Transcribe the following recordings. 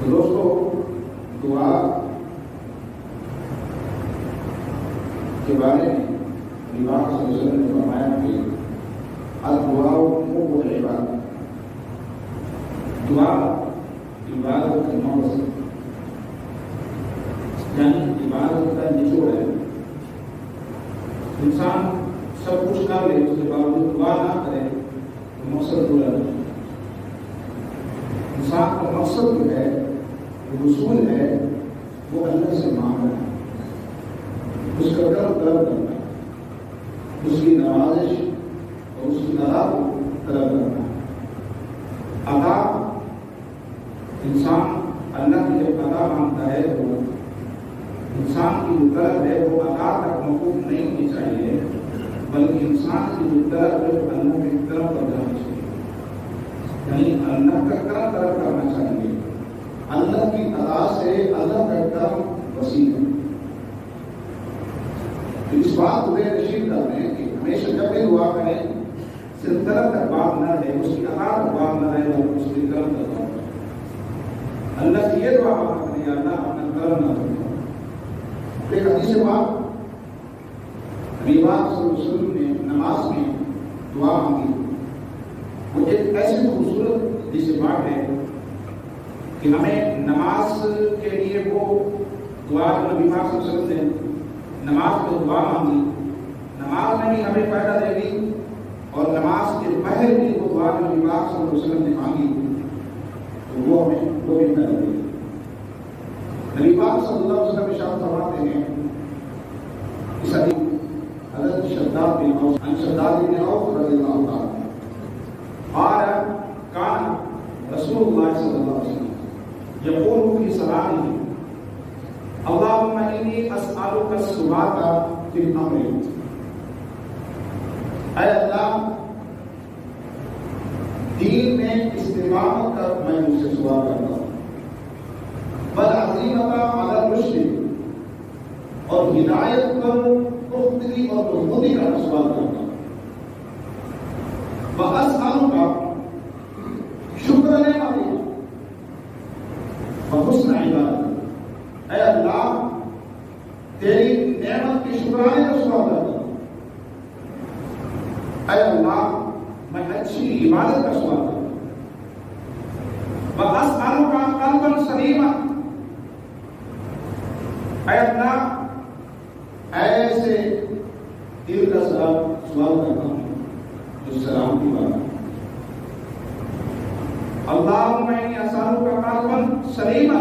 تو دوستو دعا کے بارے میں نبی صلی اللہ علیہ وسلم نے فرمایا کہ الدعاء حب العباد، دعا عبادت کا نوز یعنی عبادت کا نچوڑ ہے۔ انسان سب کچھ کر لے اس کے باوجود دعا نہ کرے تو مقصد پورا نہیں۔ انسان کا مقصد جو ہے وصول ہے وہ اللہ سے مانگنا ہے، اس کا طلب کرنا ہے، اس کی نوازش اور اس کی ادا کو طلب کرنا ہے۔ ادا انسان اللہ کی جب ادا مانگتا ہے تو انسان کی جو طلب ہے وہ ادا تک موقوف نہیں ہونی چاہیے، بلکہ انسان کی جو طلب ہے وہ اللہ کی طرف پر جانا چاہیے، یعنی اللہ کا کرم طلب کرنا چاہیے۔ اللہ کی ادا سے اللہ کا کرم وسیع ہے۔ تو اس بات کو نشین کر دیں کہ ہمیشہ جب بھی دعا کریں صرف طلب تک بات نہ رہے، اس کی ادا تک بات نہ رہے بلکہ اس کی کرم تک بات رہے۔ اللہ سے یہ دعا کریں یا اللہ اپنا کرم نہ کریں۔ ایک حدیث پاک نبی پاک صلی اللہ علیہ وسلم نے نماز میں دعا مانگی، وہ ایک ایسی خوبصورت حدیث پاک ہے کہ ہمیں نماز کے لیے وہ دعا نبی پاک صلی اللہ علیہ وسلم نے نماز میں دعا مانگی، نماز میں بھی ہمیں فائدہ دے گی اور نماز کے پہلے بھی وہ دعا نبی پاک صلی اللہ علیہ وسلم نے مانگی تو وہ ہمیں وہ بھی فائدہ دے گی۔ نبی پاک صلی اللہ علیہ وسلم ارشاد فرماتے ہیں اس حدیث حضرت شداد بن اوس عن شداد بن اوس رضی اللہ تعالی قال كان رسول الله صلى الله عليه وسلم يقول في صلاته اللهم إني أسألك الثبات في الأمر، اے اللہ دین میں استقامت کا میں مجھ سے سوال کرتا ہوں، والعزیمۃ علی الرشد اور ہدایت پر پختگی اور مضبوطی کا سوال کرتا ہوں، واسألک شکر نعمتک وحسن عبادتک، اے اللہ تیری نعمت کے شکرانے کا سوال کرتا ہوں، اے اللہ میں اچھی عبادت کا سوال کرتا ہوں، واسألک قلبا سلیما، اے اللہ ایسے دل کا سوال کرتا ہوں جو سلامتی والا۔ اللہم انی اسألک قلبا سلیما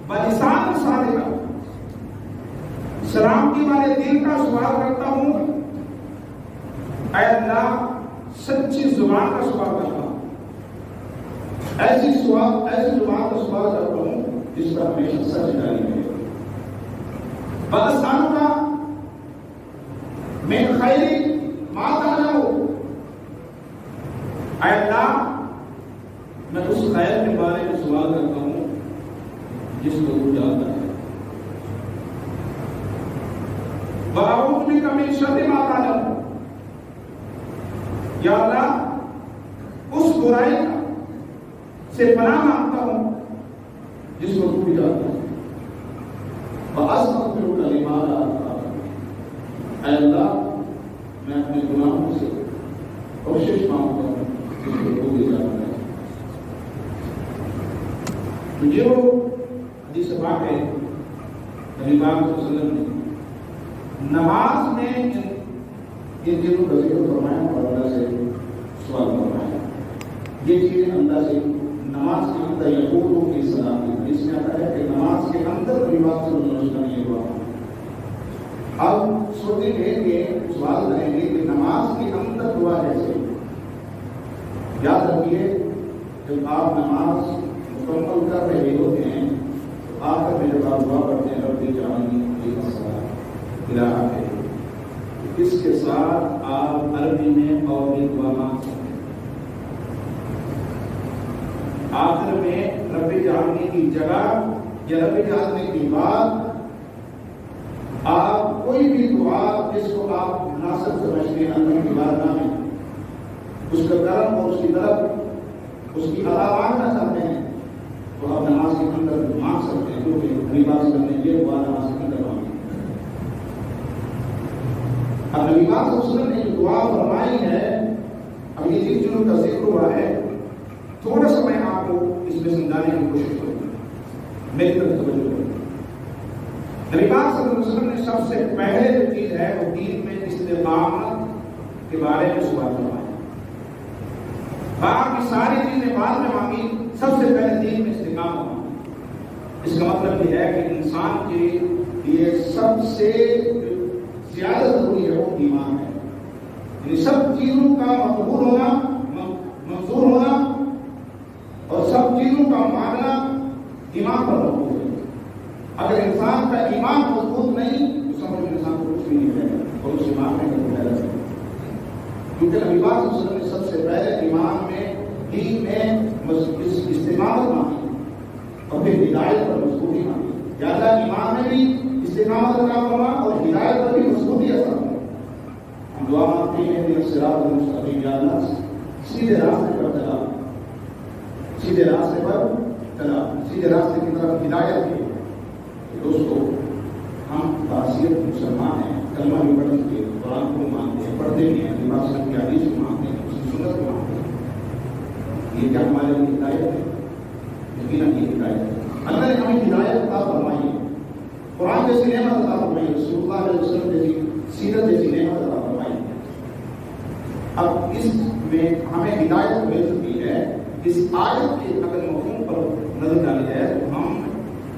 ولسانا صادقا، سلامتی والے دل کا سوال کرتا ہوں، اے اللہ سچی زبان کا سوال کرتا ہوں، ایسی زبان کا سوال کرتا ہوں جس پر ہمیشہ سچ جاری ہے۔ واسألک من خیر ما تعلم، اے اللہ میں اس خیر کے بارے میں سوال کرتا ہوں جس کو تو جانتا ہے۔ وَأَعُوذُ بِكَ مِن شَرِّ مَا تَعْلَمُ، یا اللہ اس برائی سے پناہ مانگتا ہوں جس کو تو بھی جانتا ہے۔ وَأَسْتَغْفِرُكَ لِمَا لَا أَعْلَمُ، اے اللہ میں اپنے گناہوں سے کوشش مانگتا ہوں جس کو تو بھی جانتا ہے۔ تو جو حدیث پاک ہے نبی پاک صلی اللہ علیہ وسلم نے نماز میں ان چیزوں کا ذکر فرمایا اور اللہ سے سوال فرمایا۔ یہ چیزیں اللہ سے نماز کے اندر یقول کی صلاح کی، اس میں آتا ہے کہ نماز کے اندر نبی پاک صلی اللہ علیہ وسلم یہ دعا۔ اب سوچیں گے سوال کریں گے کہ نماز کے اندر دعا کیسے؟ یاد رکھیے جب آپ نماز مکمل کر رہے ہوتے ہیں تو آخر میں جب آپ دعا کرتے ہیں رب اجعلنی مقیما الہ ہے، اس کے ساتھ آپ عربی میں اور بھی دعا مانگ سکتے ہیں۔ آخر میں رب اجعلنی کی جگہ یا رب اجعلنی کی بعد آپ کوئی بھی دعا جس کو آپ مناسب سمجھتے ہیں اللہ کی بارگاہ میں اس کا کرم اور اس کی طرف اس کی ادا مانگنا چاہتے ہیں تو آپ نماز پاک صلی اللہ علیہ وسلم نے جو دعا فرمائی ہے، اب یہ چیز جنہوں کا ذکر ہوا ہے، تھوڑا سا میں آپ کو اس میں سمجھانے کی کوشش کروں گا، میری طرف توجہ کروں. نبی پاک صلی اللہ علیہ وسلم نے سب سے پہلے جو چیز ہے وہ دین میں استقامت کے بارے میں سوال فرمایا. باقی ساری چیزیں بعد میں مانگی، سب سے پہلے دین میں استقامت مانگی. اس کا مطلب یہ ہے کہ انسان کے لیے سب سے زیادہ ضروری ہے وہ ایمان ہے. یعنی سب چیزوں کا مقبول ہونا، منظور ہونا اور سب چیزوں کا ماننا ایمان پر مقبول ہے. اگر انسان کا ایمان مضبوط نہیں تو سمجھ میں انسان کو کچھ بھی نہیں ہے اور اس ایمان میں کوئی فائدہ نہیں. کیونکہ نبی پاک صلی اللہ علیہ وسلم نے سب سے پہلے ایمان میں، دین میں استقامت مانگی اور پھر ہدایت پر مضبوطی مانگی. یا اللہ ایمان میں بھی استقامت عطا فرما اور ہدایت پر بھی مضبوطی عطا فرما. ہم دعا مانگتے ہیں کہ صراط المستقیم، یا اللہ سیدھے راستے پر چلا، سیدھے راستے پر چلا، سیدھے راستے کی طرف ہدایت کی. دوستو، ہم بحثیت مسلمان ہیں، کلمہ بھی پڑھتے ہیں، قرآن کو مانتے ہیں، پڑھتے بھی ہیں، نبی صلی اللہ علیہ وسلم کی حدیث کو مانتے ہیں، اس کی سنت کو مانتے ہیں. یہ کیا ہمارے لیے ہدایت ہے؟ یقیناً یہ ہدایت ہے. اللہ نے ہمیں ہدایت عطا فرمائی ہے، قرآن جیسی نعمت عطا فرمائی ہے، رسول اللہ علیہ وسلم جیسی سیرت جیسی نعمت عطا فرمائی ہے. اب اس میں ہمیں ہدایت مل چکی ہے. اس آیت کے اگر مفہوم پر نظر ڈالی جائے تو ہم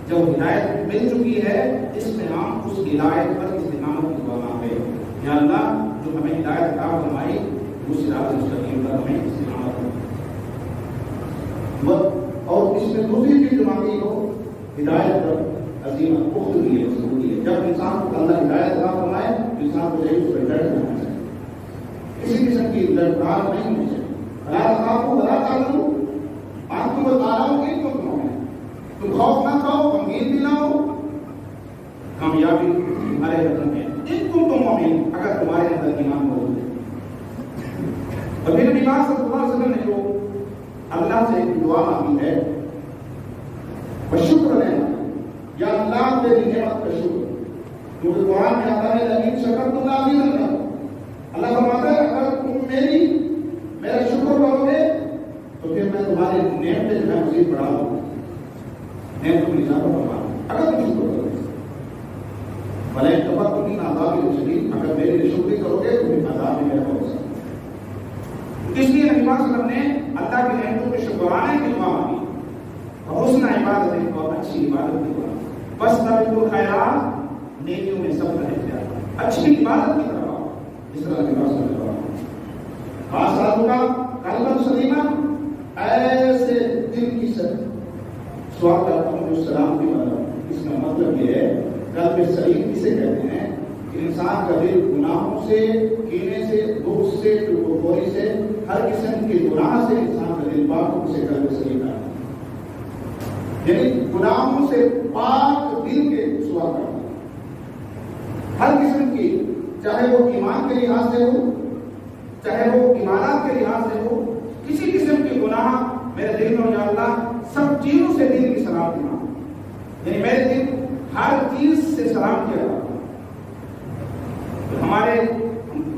جب ہدایت مل چکی ہے، اس میں ہم اس ہدایت پر استقامت کی دعا مانگتے ہیں. یا اللہ جو ہمیں ہدایت عطا فرمائی اس صراط المستقیم پر ہمیں استقامت کرو. اور اس میں دوسری چیز جو مانگی ہو، ہدایت پر عظیمت پختگی ہے، ضروری ہے. جب انسان کو اللہ ہدایت عطا فرمائے تو انسان کو چاہیے اس پر ڈر جانا چاہیے، کسی قسم کی لڑکار نہیں ہونی چاہیے. اللہ تعالیٰ کو بلا تعلق آپ کو بتا رہا ہوں کہ تم خوف نہ کھاؤ، غمگین بھی نہ ہو، کامیابی تمہارے قدم ہے ان تم مومن، اگر تمہارے اندر ایمان موجود ہے. اور پھر نبی پاک صلی اللہ علیہ وسلم نے جو اللہ سے دعا مانگی ہے وہ شکر لینا، یا اللہ تیری نعمت کا شکر. کیونکہ قرآن میں آتا ہے لیکن شکر تم عظیم اللہ، اللہ فرماتا ہے اگر تم میرا شکر کرو گے تو پھر میں تمہارے نعمت جو ہے مزید بڑھا دوں گا، نعمت کو اضافہ فرما اگر تم شکر کرو گے. بھلے کفر تم ان عذاب شدید، اگر میری شکر کرو گے تو پھر عذاب میں میرا بہت سا. اس لیے نبی صلی اللہ علیہ وسلم نے اللہ کی نعمتوں کے شکرانے کی دعا مانگی اور حسن عبادت کی دعا، اچھی عبادت کی دعا. بس ترجو خیرات، نیکیوں میں سب کا اختیار، اچھی عبادت کی طرف آؤ. اس طرح نبی صلی اللہ علیہ وسلم خاص کا قلب سلیمہ، ایسے دل کی سوال کرتا ہوں جو سلامتی والا. اس کا مطلب یہ ہے قلب سلیم کسے کہتے ہیں کہ انسان کا دل گناہوں سے، کینے سے، دکھ سے، ٹکوری سے، ہر قسم کے گناہ سے انسان کا دل پاک اسے قلب سلیم ہے. یعنی گناہوں سے پاک دل کے سوال کرتا ہے، ہر قسم کی، چاہے وہ ایمان کے لحاظ سے ہو، چاہے وہ ایمانات کے لحاظ سے ہو، کسی قسم کے گناہ میرے دل میں ہو. یا اللہ سب چیزوں سے دل کی سلامتی مانگو، یعنی میرے دل ہر چیز سے سلام کیا جاتا ہے. ہمارے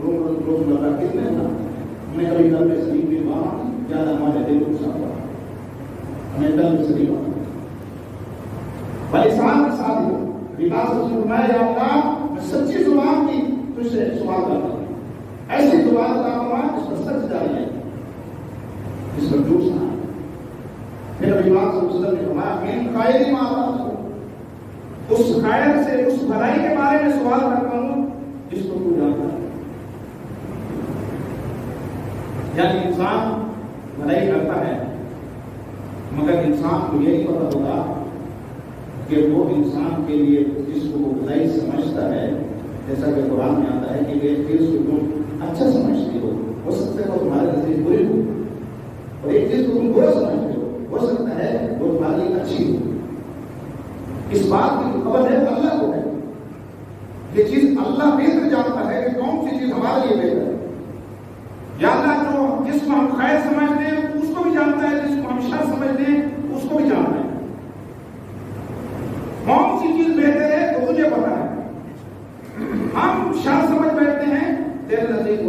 روزمرہ کتنے ہمیں کبھی قلب سلیم بھی مانگا، زیادہ ہمارے دل کو صاف ہوا، ہمیں قلب سلیم مانگا. بلسان کے ساتھ لباس فرمایا، یا اللہ میں سچی زبان کی تجھ سے سوال کرتا ہوں، ایسی زبان عطا فرما جس پر سچ جاری ہے، جس پر جھوٹ نہ ہے. پھر نبی پاک صلی اللہ علیہ وسلم نے فرمایا من خیر ما تعلم، اس خیر سے، اس بھلائی کے بارے میں سوال کرتا ہوں جس کو تو جانتا ہے. یعنی انسان بھلائی کرتا ہے مگر انسان کو یہ نہیں پتا ہوتا کہ وہ انسان کے لیے جس کو وہ بھلائی سمجھتا ہے، جیسا کہ قرآن میں آتا ہے کہ ایک چیز کو تم اچھا سمجھتے ہو سکتا ہے وہ تمہارے نزدیک بری ہو، اور ایک چیز کو تم برا سمجھتے ہو سکتا ہے وہ تمہارے لیے اچھی ہو. اس بات کی خبر ہے اللہ کو ہے، یہ چیز اللہ بہتر جانتا ہے کہ کون سی چیز ہمارے لیے بہتر ہے. یا اللہ جو جس کو ہم خیر سمجھتے ہیں اس کو بھی جانتا ہے، جس کو ہم شر سمجھتے ہیں اس کو بھی جانتا ہے. کون سی چیز بہتر ہے تو مجھے پتا ہے. ہم شر سمجھ بیٹھتے ہیں،